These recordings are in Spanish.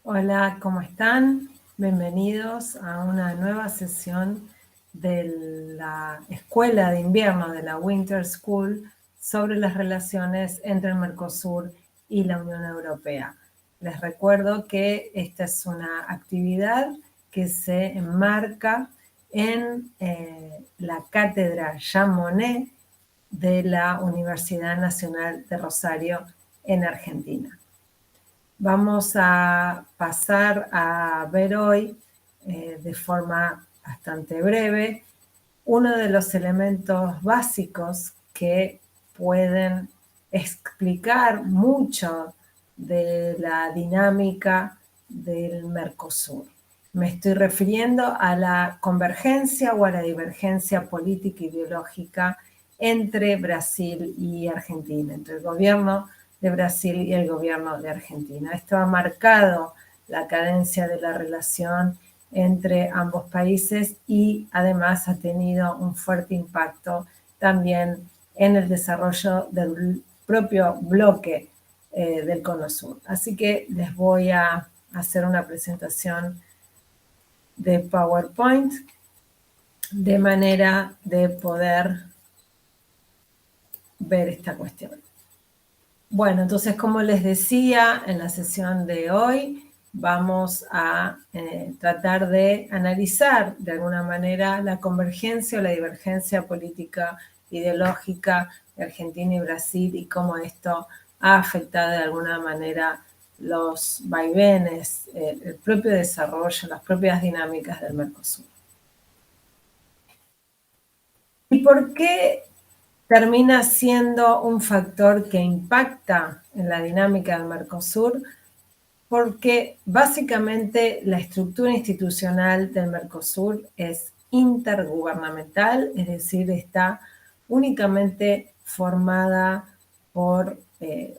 Hola, ¿cómo están? Bienvenidos a una nueva sesión de la Escuela de Invierno de la Winter School sobre las relaciones entre el Mercosur y la Unión Europea. Les recuerdo que esta es una actividad que se enmarca en la cátedra Jean Monnet de la Universidad Nacional de Rosario en Argentina. Vamos a pasar a ver hoy, de forma bastante breve, uno de los elementos básicos que pueden explicar mucho de la dinámica del Mercosur. Me estoy refiriendo a la convergencia o a la divergencia política e ideológica entre Brasil y Argentina, entre el gobierno de Brasil y el gobierno de Argentina. Esto ha marcado la cadencia de la relación entre ambos países y además ha tenido un fuerte impacto también en el desarrollo del propio bloque del Cono Sur. Así que les voy a hacer una presentación de PowerPoint de manera de poder ver esta cuestión. Bueno, entonces, como les decía, en la sesión de hoy vamos a tratar de analizar de alguna manera la convergencia o la divergencia política ideológica de Argentina y Brasil y cómo esto ha afectado de alguna manera los vaivenes, el propio desarrollo, las propias dinámicas del Mercosur. ¿Y por qué termina siendo un factor que impacta en la dinámica del Mercosur? Porque básicamente la estructura institucional del Mercosur es intergubernamental, es decir, está únicamente formada por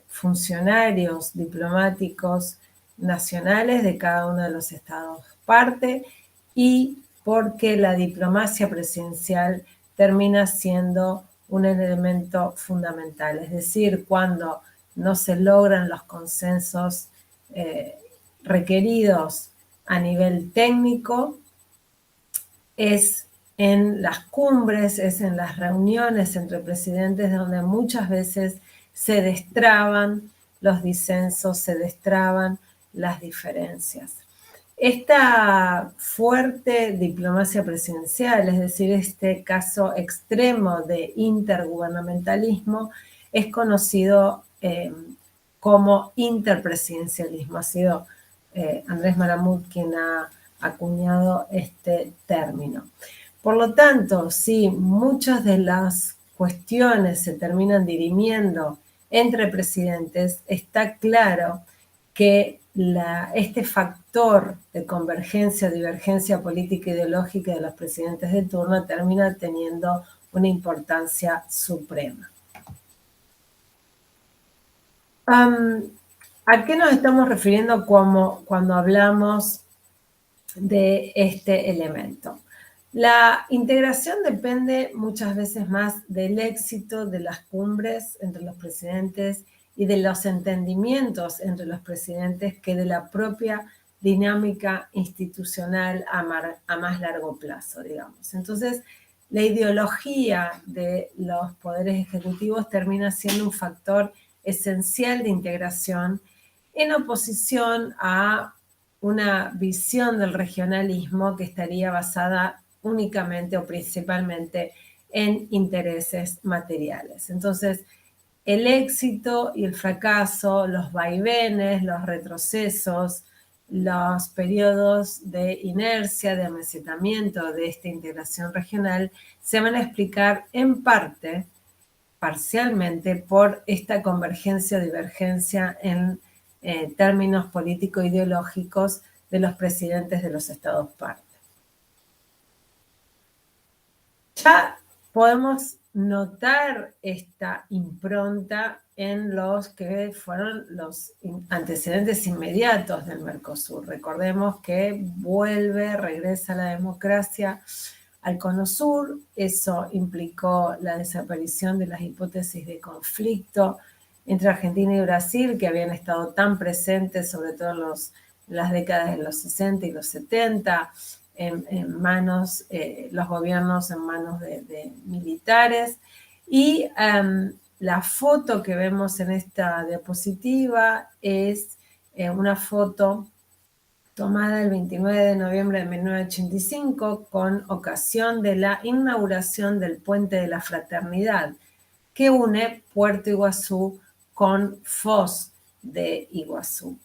funcionarios diplomáticos nacionales de cada uno de los estados parte y porque la diplomacia presidencial termina siendo un elemento fundamental. Es decir, cuando no se logran los consensos requeridos a nivel técnico, es en las cumbres, es en las reuniones entre presidentes donde muchas veces se destraban los disensos, se destraban las diferencias. Esta fuerte diplomacia presidencial, es decir, este caso extremo de intergubernamentalismo, es conocido como interpresidencialismo. Ha sido Andrés Malamud quien ha acuñado este término. Por lo tanto, si muchas de las cuestiones se terminan dirimiendo entre presidentes, está claro que este factor de convergencia o divergencia política e ideológica de los presidentes de turno termina teniendo una importancia suprema. ¿A qué nos estamos refiriendo cuando hablamos de este elemento? La integración depende muchas veces más del éxito de las cumbres entre los presidentes y de los entendimientos entre los presidentes que de la propia dinámica institucional a más largo plazo, digamos. Entonces, la ideología de los poderes ejecutivos termina siendo un factor esencial de integración en oposición a una visión del regionalismo que estaría basada únicamente o principalmente en intereses materiales. Entonces, el éxito y el fracaso, los vaivenes, los retrocesos, los periodos de inercia, de amesetamiento de esta integración regional se van a explicar en parte, parcialmente, por esta convergencia o divergencia en términos político-ideológicos de los presidentes de los estados parte. Ya podemos notar esta impronta en los que fueron los antecedentes inmediatos del Mercosur. Recordemos que regresa la democracia al Cono Sur. Eso implicó la desaparición de las hipótesis de conflicto entre Argentina y Brasil, que habían estado tan presentes, sobre todo en los las décadas de los 60 y los 70, en manos, los gobiernos en manos de militares. Y la foto que vemos en esta diapositiva es una foto tomada el 29 de noviembre de 1985 con ocasión de la inauguración del Puente de la Fraternidad, que une Puerto Iguazú con Foz de Iguazú.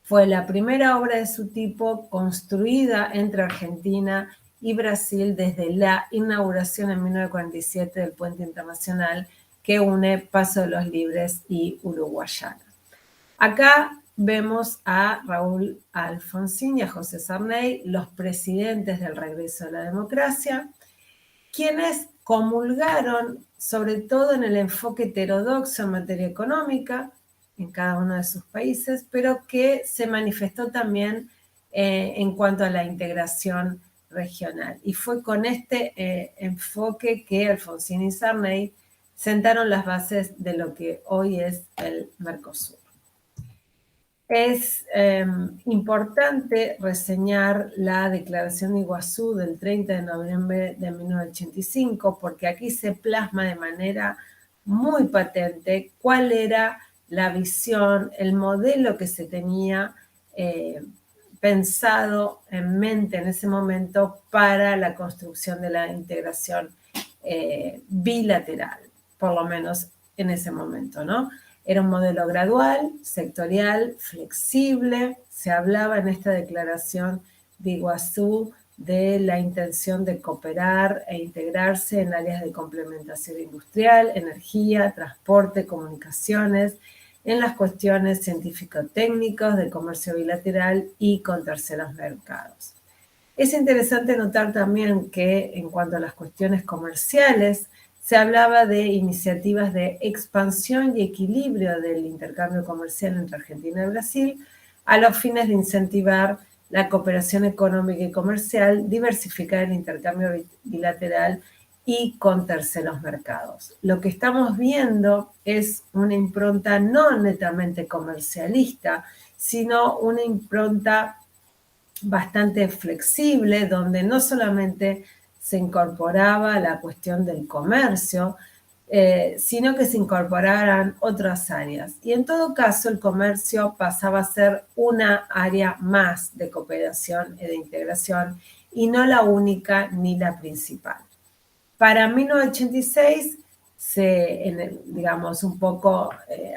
Fue la primera obra de su tipo construida entre Argentina y Brasil desde la inauguración en 1947 del Puente Internacional que une Paso de los Libres y Uruguayana. Acá vemos a Raúl Alfonsín y a José Sarney, los presidentes del regreso a la democracia, quienes comulgaron sobre todo en el enfoque heterodoxo en materia económica en cada uno de sus países, pero que se manifestó también en cuanto a la integración regional. Y fue con este enfoque que Alfonsín y Sarney sentaron las bases de lo que hoy es el Mercosur. Es importante reseñar la Declaración de Iguazú del 30 de noviembre de 1985 porque aquí se plasma de manera muy patente cuál era la visión, el modelo que se tenía pensado en mente en ese momento para la construcción de la integración bilateral, por lo menos en ese momento, ¿no? Era un modelo gradual, sectorial, flexible. Se hablaba en esta declaración de Iguazú de la intención de cooperar e integrarse en áreas de complementación industrial, energía, transporte, comunicaciones, en las cuestiones científico-técnicos, de comercio bilateral y con terceros mercados. Es interesante notar también que en cuanto a las cuestiones comerciales, se hablaba de iniciativas de expansión y equilibrio del intercambio comercial entre Argentina y Brasil a los fines de incentivar la cooperación económica y comercial, diversificar el intercambio bilateral y con terceros mercados. Lo que estamos viendo es una impronta no netamente comercialista, sino una impronta bastante flexible, donde no solamente se incorporaba la cuestión del comercio, sino que se incorporaran otras áreas. Y en todo caso, el comercio pasaba a ser una área más de cooperación y de integración, y no la única ni la principal. Para 1986, digamos, un poco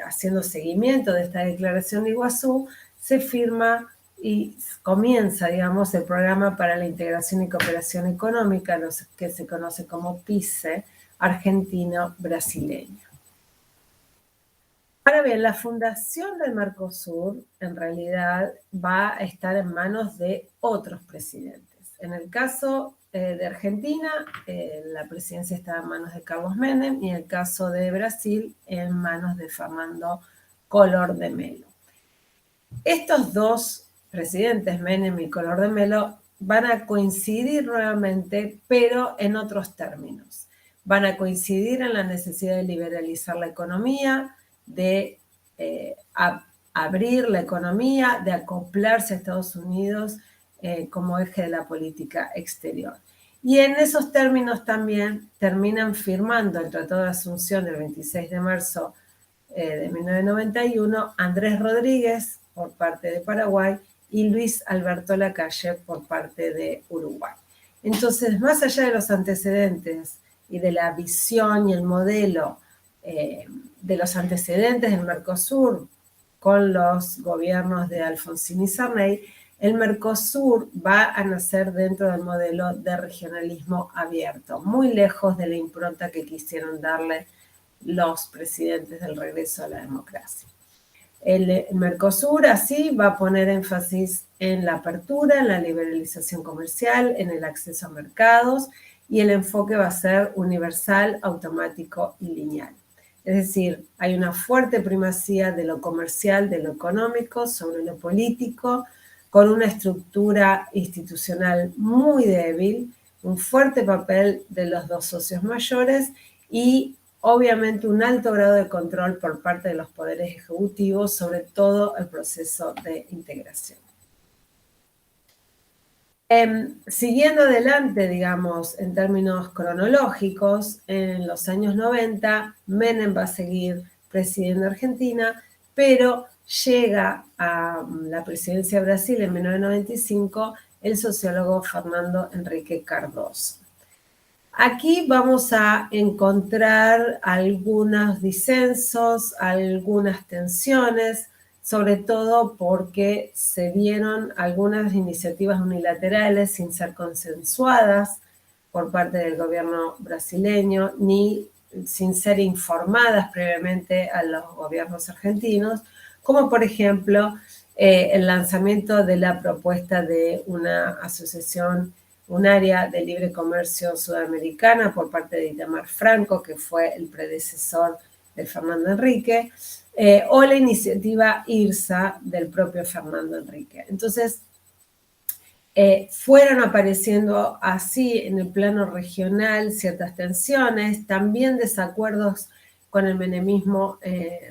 haciendo seguimiento de esta declaración de Iguazú, se firma y comienza, digamos, el Programa para la Integración y Cooperación Económica, que se conoce como PICE, argentino-brasileño. Ahora bien, la fundación del Mercosur en realidad va a estar en manos de otros presidentes. En el caso de Argentina, la presidencia estaba en manos de Carlos Menem y en el caso de Brasil, en manos de Fernando Collor de Mello. Estos dos presidentes, Menem y Collor de Mello, van a coincidir nuevamente, pero en otros términos. Van a coincidir en la necesidad de liberalizar la economía, de abrir la economía, de acoplarse a Estados Unidos como eje de la política exterior. Y en esos términos también terminan firmando el Tratado de Asunción del 26 de marzo de 1991 Andrés Rodríguez por parte de Paraguay y Luis Alberto Lacalle por parte de Uruguay. Entonces, más allá de los antecedentes y de la visión y el modelo de los antecedentes del Mercosur con los gobiernos de Alfonsín y Sarney, el Mercosur va a nacer dentro del modelo de regionalismo abierto, muy lejos de la impronta que quisieron darle los presidentes del regreso a la democracia. El Mercosur así va a poner énfasis en la apertura, en la liberalización comercial, en el acceso a mercados y el enfoque va a ser universal, automático y lineal. Es decir, hay una fuerte primacía de lo comercial, de lo económico sobre lo político, con una estructura institucional muy débil, un fuerte papel de los dos socios mayores y obviamente un alto grado de control por parte de los poderes ejecutivos sobre todo el proceso de integración. Siguiendo adelante, digamos, en términos cronológicos, en los años 90, Menem va a seguir presidiendo Argentina, pero llega a la presidencia de Brasil en 1995 el sociólogo Fernando Henrique Cardoso. Aquí vamos a encontrar algunos disensos, algunas tensiones, sobre todo porque se dieron algunas iniciativas unilaterales sin ser consensuadas por parte del gobierno brasileño, ni sin ser informadas previamente a los gobiernos argentinos, como por ejemplo el lanzamiento de la propuesta de una asociación, un área de libre comercio sudamericana por parte de Itamar Franco, que fue el predecesor de Fernando Henrique, o la iniciativa IRSA del propio Fernando Henrique. Entonces, fueron apareciendo así en el plano regional ciertas tensiones, también desacuerdos con el menemismo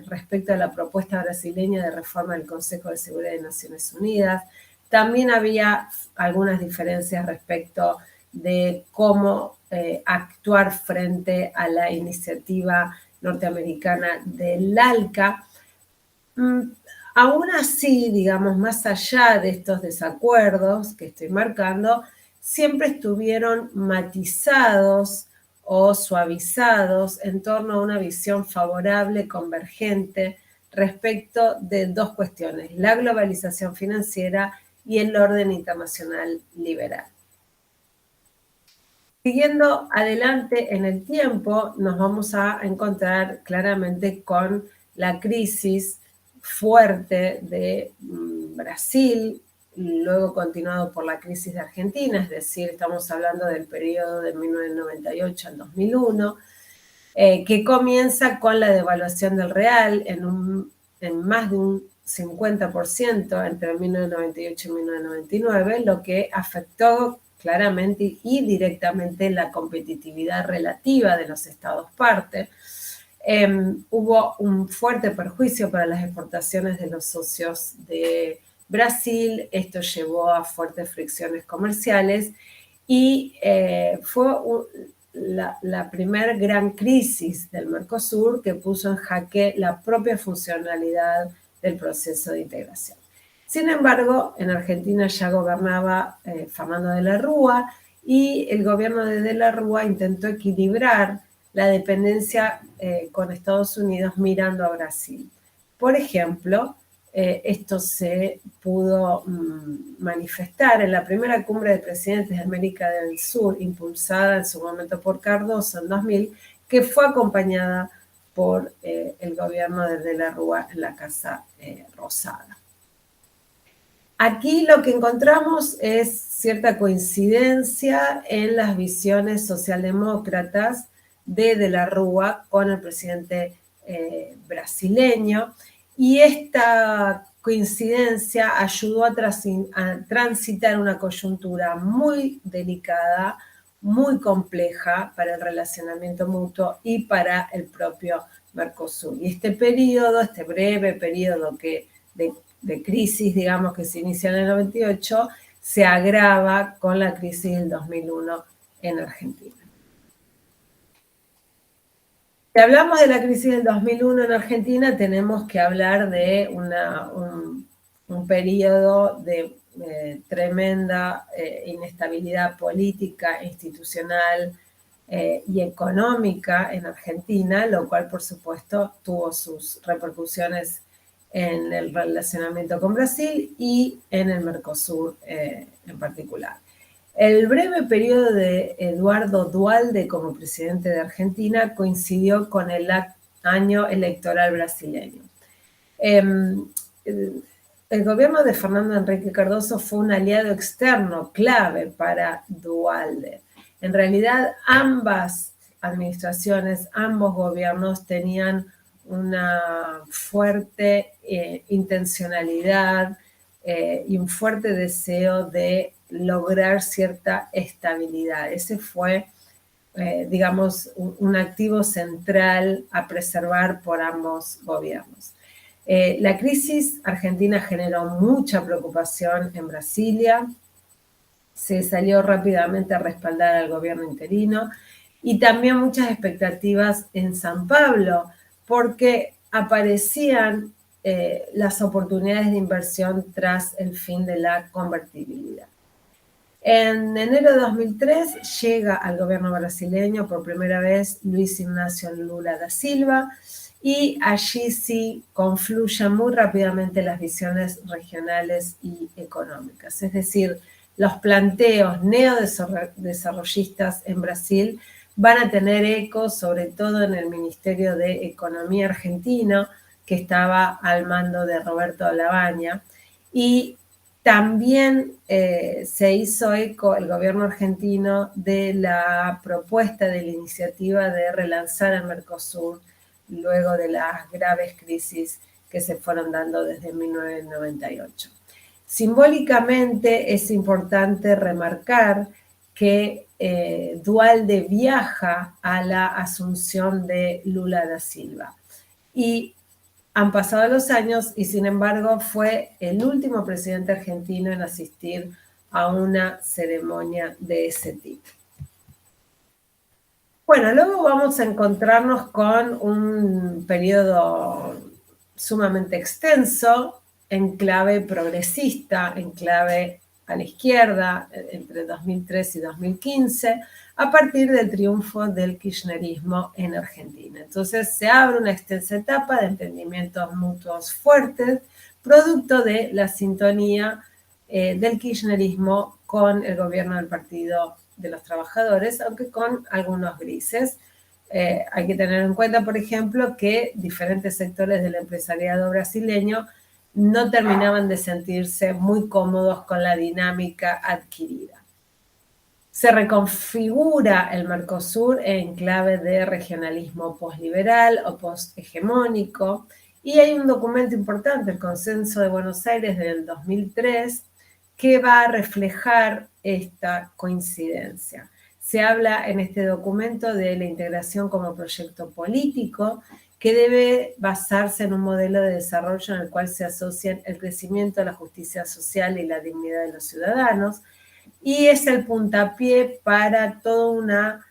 respecto a la propuesta brasileña de reforma del Consejo de Seguridad de Naciones Unidas. También había algunas diferencias respecto de cómo actuar frente a la iniciativa norteamericana del ALCA. Aún así, digamos, más allá de estos desacuerdos que estoy marcando, siempre estuvieron matizados o suavizados en torno a una visión favorable, convergente, respecto de dos cuestiones: la globalización financiera y el orden internacional liberal. Siguiendo adelante en el tiempo, nos vamos a encontrar claramente con la crisis fuerte de Brasil, luego continuado por la crisis de Argentina, es decir, estamos hablando del periodo de 1998 al 2001, que comienza con la devaluación del real en más de un 50% entre 1998 y 1999, lo que afectó claramente y directamente la competitividad relativa de los estados parte. Hubo un fuerte perjuicio para las exportaciones de los socios de Brasil, esto llevó a fuertes fricciones comerciales y fue la primera gran crisis del Mercosur que puso en jaque la propia funcionalidad del proceso de integración. Sin embargo, en Argentina ya gobernaba Fernando de la Rúa y el gobierno de la Rúa intentó equilibrar la dependencia con Estados Unidos mirando a Brasil. Por ejemplo, esto se pudo manifestar en la primera cumbre de presidentes de América del Sur, impulsada en su momento por Cardoso en 2000, que fue acompañada por el gobierno de la Rúa en la Casa Rosada. Aquí lo que encontramos es cierta coincidencia en las visiones socialdemócratas de la Rúa con el presidente brasileño, y esta coincidencia ayudó a transitar una coyuntura muy delicada, muy compleja para el relacionamiento mutuo y para el propio Mercosur. Y este periodo, este breve periodo de crisis, digamos, que se inicia en el 98, se agrava con la crisis del 2001 en Argentina. Si hablamos de la crisis del 2001 en Argentina, tenemos que hablar de un periodo de tremenda inestabilidad política, institucional y económica en Argentina, lo cual, por supuesto, tuvo sus repercusiones en el relacionamiento con Brasil y en el Mercosur en particular. El breve periodo de Eduardo Duhalde como presidente de Argentina coincidió con el año electoral brasileño. El gobierno de Fernando Henrique Cardoso fue un aliado externo clave para Duhalde. En realidad, ambas administraciones, ambos gobiernos tenían una fuerte intencionalidad y un fuerte deseo de lograr cierta estabilidad. Ese fue, digamos, un activo central a preservar por ambos gobiernos. La crisis argentina generó mucha preocupación en Brasilia. se salió rápidamente a respaldar al gobierno interino, y también muchas expectativas en San Pablo, porque aparecían las oportunidades de inversión tras el fin de la convertibilidad. En enero de 2003 llega al gobierno brasileño por primera vez Luis Ignacio Lula da Silva, y allí sí confluyen muy rápidamente las visiones regionales y económicas. Es decir, los planteos neodesarrollistas en Brasil van a tener eco sobre todo en el Ministerio de Economía argentino, que estaba al mando de Roberto Lavagna, y también se hizo eco el gobierno argentino de la propuesta de la iniciativa de relanzar el Mercosur luego de las graves crisis que se fueron dando desde 1998. Simbólicamente es importante remarcar que Duhalde viaja a la asunción de Lula da Silva, y han pasado los años y sin embargo fue el último presidente argentino en asistir a una ceremonia de ese tipo. Bueno, luego vamos a encontrarnos con un periodo sumamente extenso, en clave progresista, en clave a la izquierda, entre 2003 y 2015, a partir del triunfo del kirchnerismo en Argentina. Entonces se abre una extensa etapa de entendimientos mutuos fuertes, producto de la sintonía del kirchnerismo con el gobierno del Partido de los Trabajadores, aunque con algunos grises. Hay que tener en cuenta, por ejemplo, que diferentes sectores del empresariado brasileño no terminaban de sentirse muy cómodos con la dinámica adquirida. Se reconfigura el Mercosur en clave de regionalismo posliberal o poshegemónico, y hay un documento importante, el Consenso de Buenos Aires del 2003, que va a reflejar esta coincidencia. Se habla en este documento de la integración como proyecto político que debe basarse en un modelo de desarrollo en el cual se asocian el crecimiento, la justicia social y la dignidad de los ciudadanos, y es el puntapié para toda una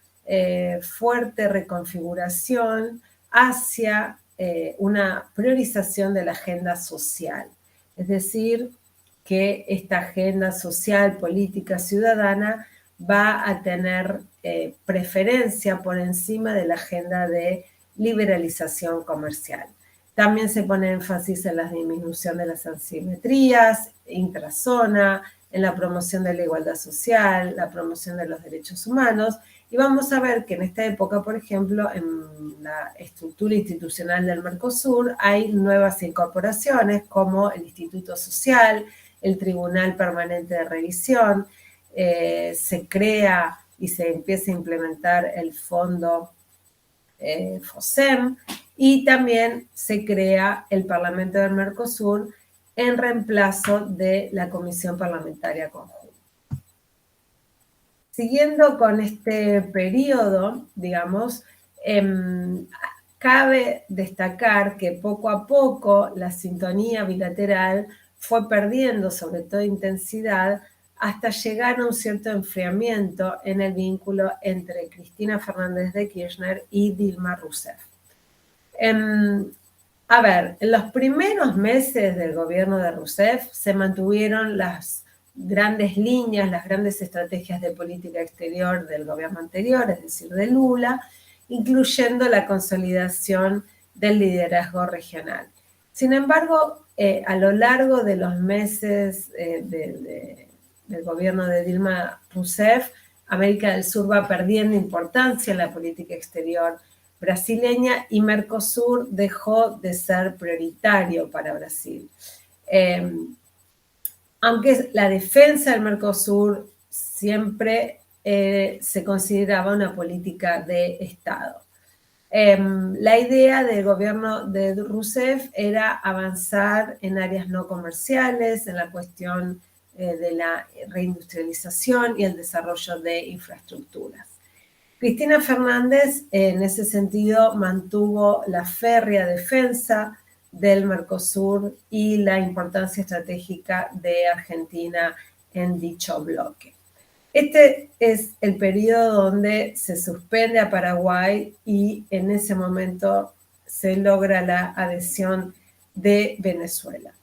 fuerte reconfiguración hacia una priorización de la agenda social. Es decir, que esta agenda social, política, ciudadana va a tener preferencia por encima de la agenda de liberalización comercial. También se pone énfasis en la disminución de las asimetrías intrazona, en la promoción de la igualdad social, la promoción de los derechos humanos, y vamos a ver que en esta época, por ejemplo, en la estructura institucional del Mercosur hay nuevas incorporaciones como el Instituto Social, el Tribunal Permanente de Revisión, se crea y se empieza a implementar el Fondo FOSEM, y también se crea el Parlamento del Mercosur en reemplazo de la Comisión Parlamentaria Conjunta. Siguiendo con este periodo, digamos, cabe destacar que poco a poco la sintonía bilateral fue perdiendo sobre todo intensidad hasta llegar a un cierto enfriamiento en el vínculo entre Cristina Fernández de Kirchner y Dilma Rousseff. A ver, en los primeros meses del gobierno de Rousseff se mantuvieron las grandes líneas, las grandes estrategias de política exterior del gobierno anterior, es decir, de Lula, incluyendo la consolidación del liderazgo regional. Sin embargo, a lo largo de los meses del gobierno de Dilma Rousseff, América del Sur va perdiendo importancia en la política exterior brasileña y Mercosur dejó de ser prioritario para Brasil. Aunque la defensa del Mercosur siempre se consideraba una política de Estado. La idea del gobierno de Rousseff era avanzar en áreas no comerciales, en la cuestión de la reindustrialización y el desarrollo de infraestructuras. Cristina Fernández, en ese sentido, mantuvo la férrea defensa del Mercosur y la importancia estratégica de Argentina en dicho bloque. Este es el periodo donde se suspende a Paraguay y en ese momento se logra la adhesión de Venezuela.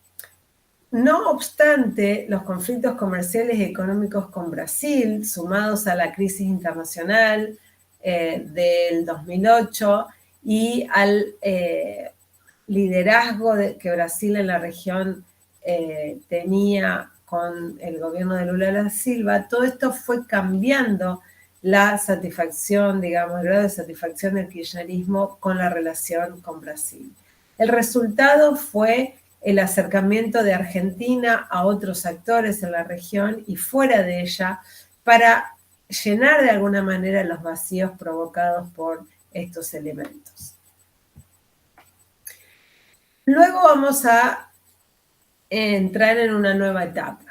No obstante, los conflictos comerciales y económicos con Brasil, sumados a la crisis internacional del 2008 y al liderazgo que Brasil en la región tenía con el gobierno de Lula da Silva, todo esto fue cambiando la satisfacción, digamos, el grado de satisfacción del kirchnerismo con la relación con Brasil. El resultado fue el acercamiento de Argentina a otros actores en la región y fuera de ella para llenar de alguna manera los vacíos provocados por estos elementos. Luego vamos a entrar en una nueva etapa.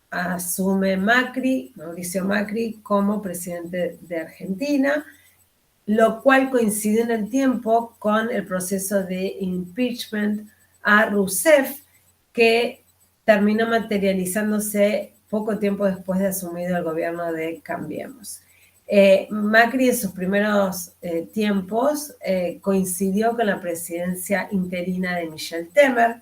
Asume Mauricio Macri, como presidente de Argentina, lo cual coincide en el tiempo con el proceso de impeachment a Rousseff, que terminó materializándose poco tiempo después de asumido el gobierno de Cambiemos. Macri en sus primeros tiempos coincidió con la presidencia interina de Michel Temer,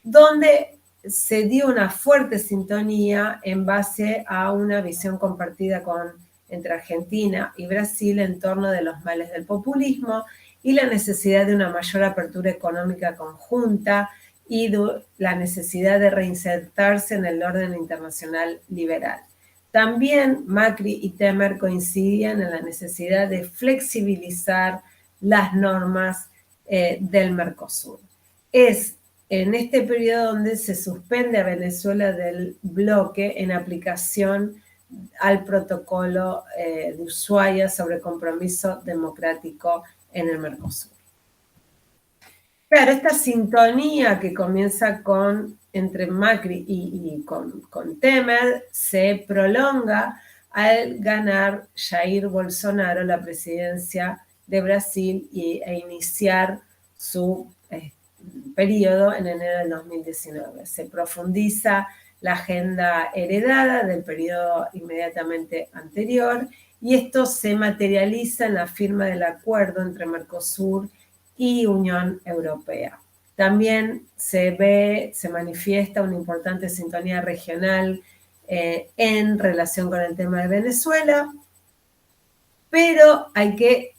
donde se dio una fuerte sintonía en base a una visión compartida entre Argentina y Brasil en torno de los males del populismo y la necesidad de una mayor apertura económica conjunta y la necesidad de reinsertarse en el orden internacional liberal. También Macri y Temer coincidían en la necesidad de flexibilizar las normas del Mercosur. Es en este periodo donde se suspende a Venezuela del bloque en aplicación al protocolo de Ushuaia sobre compromiso democrático en el Mercosur. Claro, esta sintonía que comienza entre Macri y con Temer se prolonga al ganar Jair Bolsonaro la presidencia de Brasil e iniciar su periodo en enero del 2019. Se profundiza la agenda heredada del periodo inmediatamente anterior y esto se materializa en la firma del acuerdo entre Mercosur y Unión Europea. También se manifiesta una importante sintonía regional en relación con el tema de Venezuela, pero hay que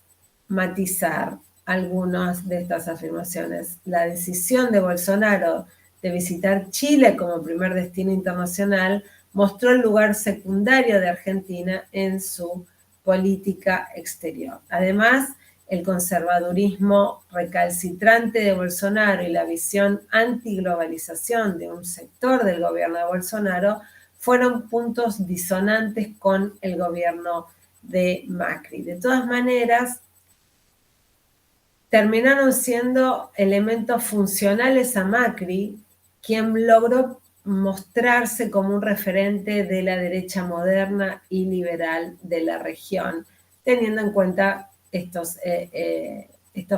matizar algunas de estas afirmaciones. La decisión de Bolsonaro de visitar Chile como primer destino internacional mostró el lugar secundario de Argentina en su política exterior. Además, el conservadurismo recalcitrante de Bolsonaro y la visión antiglobalización de un sector del gobierno de Bolsonaro fueron puntos disonantes con el gobierno de Macri. De todas maneras, terminaron siendo elementos funcionales a Macri, quien logró mostrarse como un referente de la derecha moderna y liberal de la región, teniendo en cuenta estos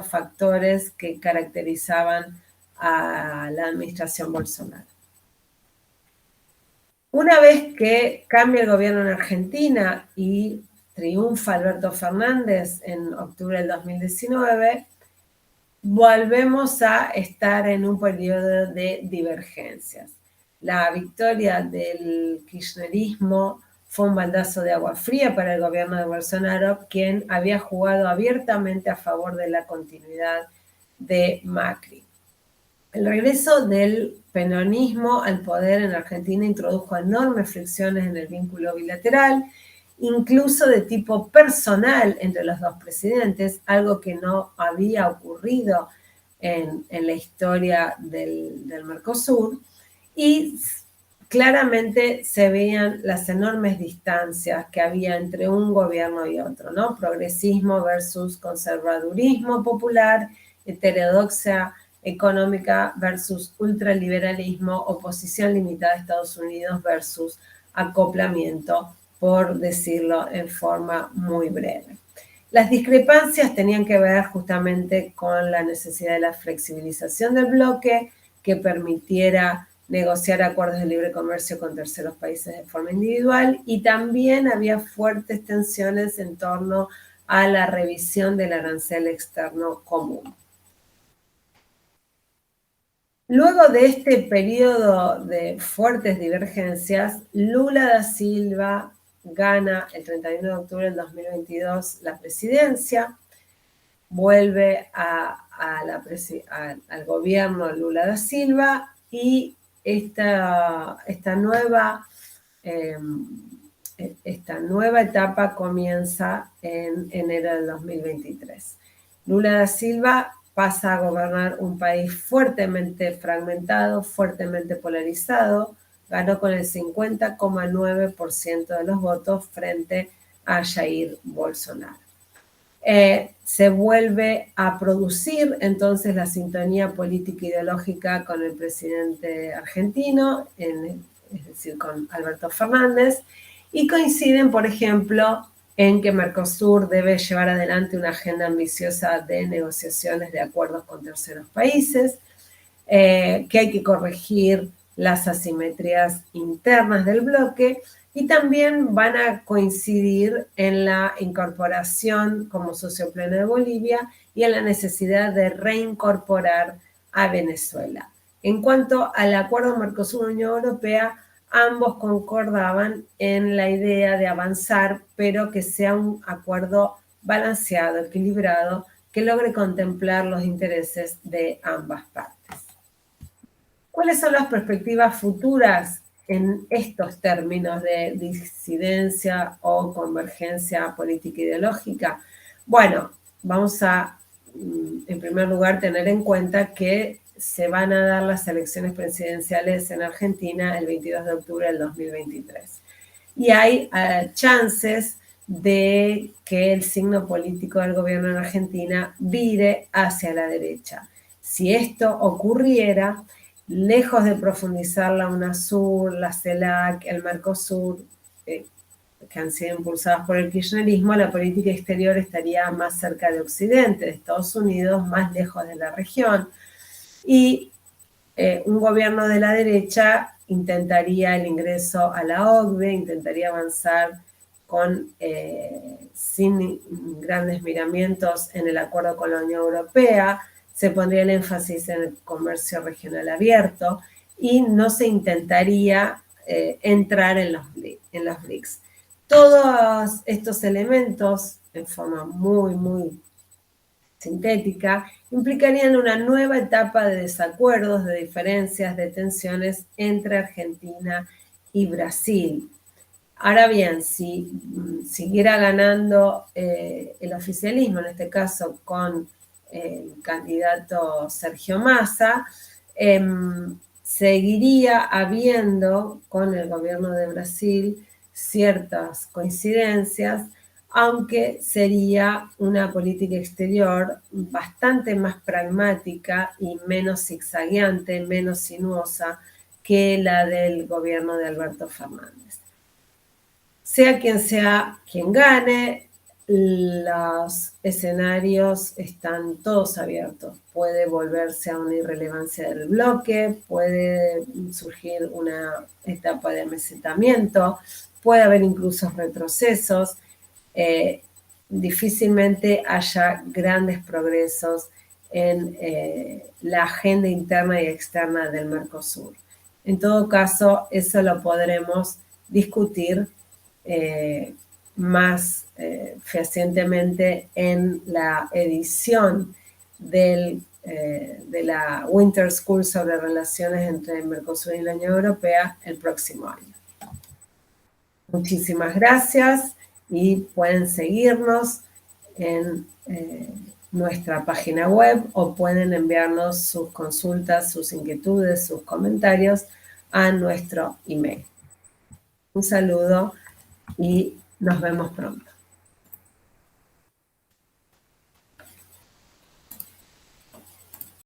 factores que caracterizaban a la administración Bolsonaro. Una vez que cambia el gobierno en Argentina y triunfa Alberto Fernández en octubre del 2019, volvemos a estar en un periodo de divergencias. La victoria del kirchnerismo fue un baldazo de agua fría para el gobierno de Bolsonaro, quien había jugado abiertamente a favor de la continuidad de Macri. El regreso del peronismo al poder en Argentina introdujo enormes fricciones en el vínculo bilateral, incluso de tipo personal entre los dos presidentes, algo que no había ocurrido en la historia del Mercosur, y claramente se veían las enormes distancias que había entre un gobierno y otro, ¿no? Progresismo versus conservadurismo popular, heterodoxia económica versus ultraliberalismo, oposición limitada a Estados Unidos versus acoplamiento, por decirlo en forma muy breve. Las discrepancias tenían que ver justamente con la necesidad de la flexibilización del bloque que permitiera negociar acuerdos de libre comercio con terceros países de forma individual, y también había fuertes tensiones en torno a la revisión del arancel externo común. Luego de este periodo de fuertes divergencias, Lula da Silva gana el 31 de octubre del 2022 la presidencia, vuelve al gobierno Lula da Silva, y esta nueva etapa comienza en enero del 2023. Lula da Silva pasa a gobernar un país fuertemente fragmentado, fuertemente polarizado, ganó con el 50,9% de los votos frente a Jair Bolsonaro. Se vuelve a producir entonces la sintonía política ideológica con el presidente argentino, es decir, con Alberto Fernández, y coinciden, por ejemplo, en que Mercosur debe llevar adelante una agenda ambiciosa de negociaciones de acuerdos con terceros países, que hay que corregir las asimetrías internas del bloque, y también van a coincidir en la incorporación como socio pleno de Bolivia y en la necesidad de reincorporar a Venezuela. En cuanto al acuerdo Mercosur-Unión Europea, ambos concordaban en la idea de avanzar, pero que sea un acuerdo balanceado, equilibrado, que logre contemplar los intereses de ambas partes. ¿Cuáles son las perspectivas futuras en estos términos de disidencia o convergencia política ideológica? Bueno, vamos a, en primer lugar, tener en cuenta que se van a dar las elecciones presidenciales en Argentina el 22 de octubre del 2023. Y hay chances de que el signo político del gobierno en Argentina vire hacia la derecha. Si esto ocurriera, lejos de profundizar la UNASUR, la CELAC, el Mercosur, que han sido impulsadas por el kirchnerismo, la política exterior estaría más cerca de Occidente, de Estados Unidos, más lejos de la región. Y un gobierno de la derecha intentaría el ingreso a la OCDE, intentaría avanzar sin grandes miramientos en el acuerdo con la Unión Europea, se pondría el énfasis en el comercio regional abierto y no se intentaría entrar en los BRICS. Todos estos elementos, en forma muy sintética, implicarían una nueva etapa de desacuerdos, de diferencias, de tensiones entre Argentina y Brasil. Ahora bien, si siguiera ganando el oficialismo, en este caso con el candidato Sergio Massa, seguiría habiendo con el gobierno de Brasil ciertas coincidencias, aunque sería una política exterior bastante más pragmática y menos zigzagueante, menos sinuosa que la del gobierno de Alberto Fernández. Sea quien gane, los escenarios están todos abiertos. Puede volverse a una irrelevancia del bloque, puede surgir una etapa de amesetamiento, puede haber incluso retrocesos. Difícilmente haya grandes progresos en la agenda interna y externa del Mercosur. En todo caso, eso lo podremos discutir más fehacientemente en la edición de la Winter School sobre relaciones entre el Mercosur y la Unión Europea el próximo año. Muchísimas gracias y pueden seguirnos en nuestra página web o pueden enviarnos sus consultas, sus inquietudes, sus comentarios a nuestro email. Un saludo y nos vemos pronto.